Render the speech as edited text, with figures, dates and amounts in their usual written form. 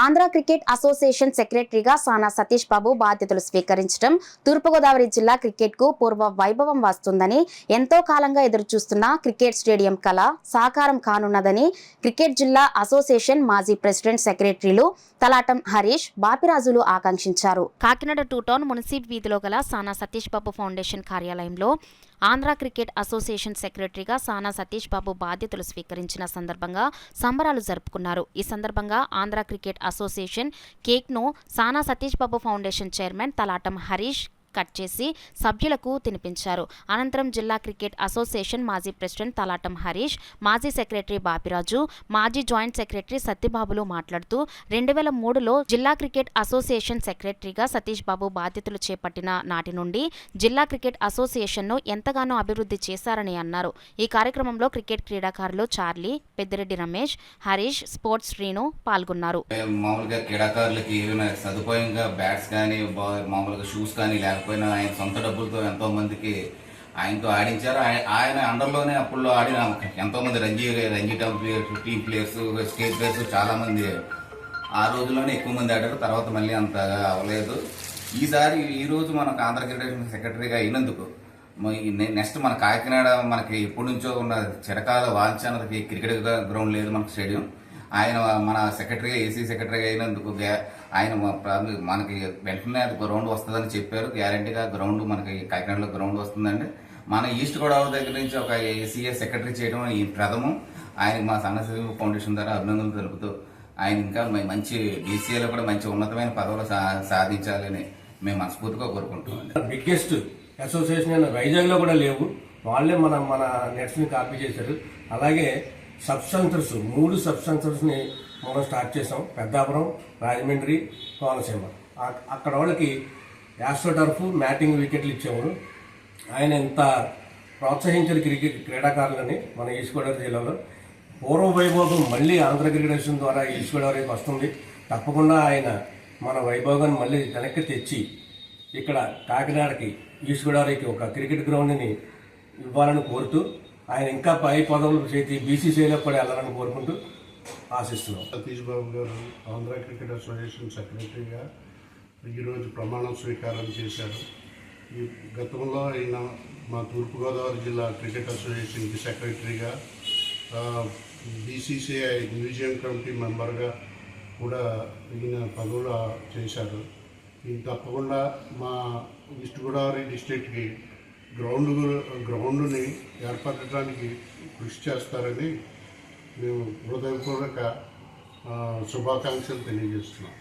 Andhra cricket association సెక్రటరీగా సానా సతీష్ బాబు బాధ్యతలు స్వీకరించడం తూర్పుగోదావరి జిల్లా క్రికెట్ కు పూర్వ వైభవం వస్తుందని, ఎంతో కాలంగా ఎదురుచూస్తున్న క్రికెట్ స్టేడియం కళ సాకారం కానున్నదని క్రికెట్ జిల్లా అసోసియేషన్ మాజీ ప్రెసిడెంట్ సెక్రటరీలు తలాటం హరీష్, బాపిరాజులు ఆకాంక్షించారు. కాకినాడ 2 టౌన్ మున్సిపల్ వీధిలో గల సానా సతీష్ బాబు ఫౌండేషన్ కార్యాలయంలో ఆంధ్ర క్రికెట్ అసోసియేషన్ సెక్రటరీగా సానా సతీష్ బాబు బాధ్యతలు స్వీకరించిన సందర్భంగా సంబరాలు జరుపుకున్నారు. ఈ సందర్భంగా ఆంధ్ర క్రికెట్ అసోసియేషన్ కేక్ను Sana Satish Babu foundation chairman Talatam Harish cut చేసి సభ్యులకు తినిపించారు. అనంతరం జిల్లా క్రికెట్ అసోసియేషన్ మాజీ ప్రెసిడెంట్ తలాటం హరీష్, మాజీ సెక్రటరీ బాపిరాజు, మాజీ జాయింట్ సెక్రటరీ సత్యబాబులు మాట్లాడుతూ 2003లో జిల్లా క్రికెట్ అసోసియేషన్ సెక్రటరీగా సతీష్ బాబు బాధ్యతలు చేపట్టిన నాటి నుండి జిల్లా క్రికెట్ అసోసియేషన్ను ఎంతగానో అభివృద్ధి చేశారని అన్నారు. ఈ కార్యక్రమంలో క్రికెట్ క్రీడాకారులు చార్లీ, పెద్దిరెడ్డి రమేష్, హరీష్, స్పోర్ట్స్ శ్రీను పాల్గొన్నారు. మామూలుగా క్రీడాకారులకి ఏమైనా సదుపాయంగా బ్యాట్స్ కానీ మామూలుగా షూస్ కానీ లేకపోయినా ఆయన సొంత డబ్బులతో ఎంతో మందికి ఆయనతో ఆడించారు. ఆయన అండర్లోనే అప్పుడు ఆడిన ఎంతో మంది Ranji team players, state players చాలా మంది ఆ రోజుల్లోనే ఎక్కువ మంది ఆడారు. తర్వాత మళ్ళీ అంత అవ్వలేదు. ఈ రోజు మనకు ఆంధ్ర క్రికెట్ సెక్రటరీగా అయినందుకు నెక్స్ట్ మన కాకినాడ మనకి ఎప్పటి నుంచో ఉన్న చిరకాల వాంఛ అన్నది క్రికెట్ గ్రౌండ్ లేదు మనకు స్టేడియం. ఆయన మన సెక్రటరీగా ఏసీ సెక్రటరీగా అయినందుకు ఆయన మనకి వెంటనే అది గ్రౌండ్ వస్తుందని చెప్పారు. గ్యారంటీగా గ్రౌండ్ మనకి కాకినాడలో గ్రౌండ్ వస్తుందండి. మన ఈస్ట్ గోదావరి దగ్గర నుంచి ఒక ఏసీఏ సెక్రటరీ చేయడం ఈ ప్రథమం. ఆయనకి మా సన్నసి ఫౌండేషన్ ద్వారా అభినందనలు తెలుపుతూ ఆయన ఇంకా మంచి డీసీఏలో కూడా మంచి ఉన్నతమైన పదవులు సాధించాలని మేము మనస్ఫూర్తిగా కోరుకుంటున్నాం. బిగ్గెస్ట్ అసోసియేషన్ వైజాగ్లో కూడా లేవు, వాళ్ళే మన నెట్స్ని కాపీ చేశారు. అలాగే సబ్స్టెన్సర్స్ 3 సబ్స్టెన్సర్స్ని మనం స్టార్ట్ చేసాం. పెద్దాపురం, రాజమండ్రి, కోనసీమ. అక్కడ వాళ్ళకి యాస్ట్రోటర్ఫ్, మ్యాటింగ్ వికెట్లు ఇచ్చేవారు. ఆయన ఎంత ప్రోత్సహించారు క్రీడాకారులని మన ఈస్ట్ గోదావరి జిల్లాలో. పూర్వ వైభోగం మళ్ళీ ఆంధ్ర క్రికెట్ అసోసియేషన్ ద్వారా ఈస్ట్ గోదావరికి వస్తుంది. తప్పకుండా ఆయన మన వైభోగాన్ని మళ్ళీ వెనక్కి తెచ్చి ఇక్కడ కాకినాడకి ఈస్ట్ గోదావరికి ఒక క్రికెట్ గ్రౌండ్ని ఇవ్వాలని కోరుతూ ఆయన ఇంకా పై పదవులు చేసి బీసీసీఐలో కూడా వెళ్ళాలని కోరుకుంటూ ఆశిస్తున్నాం. సతీష్ బాబు గారు ఆంధ్ర క్రికెట్ అసోసియేషన్ సెక్రటరీగా ఈరోజు ప్రమాణ స్వీకారం చేశారు. ఈ గతంలో ఆయన మా తూర్పుగోదావరి జిల్లా క్రికెట్ అసోసియేషన్కి సెక్రటరీగా, బీసీసీఐ మ్యూజియం కమిటీ మెంబర్గా కూడా ఈయన పదవులు చేశారు. ఈయన తప్పకుండా మా ఈస్ట్ గోదావరి డిస్ట్రిక్ట్కి గ్రౌండ్ని ఏర్పరచడానికి కృషి చేస్తారని మేము హృదయపూర్వక శుభాకాంక్షలు తెలియజేస్తున్నాం.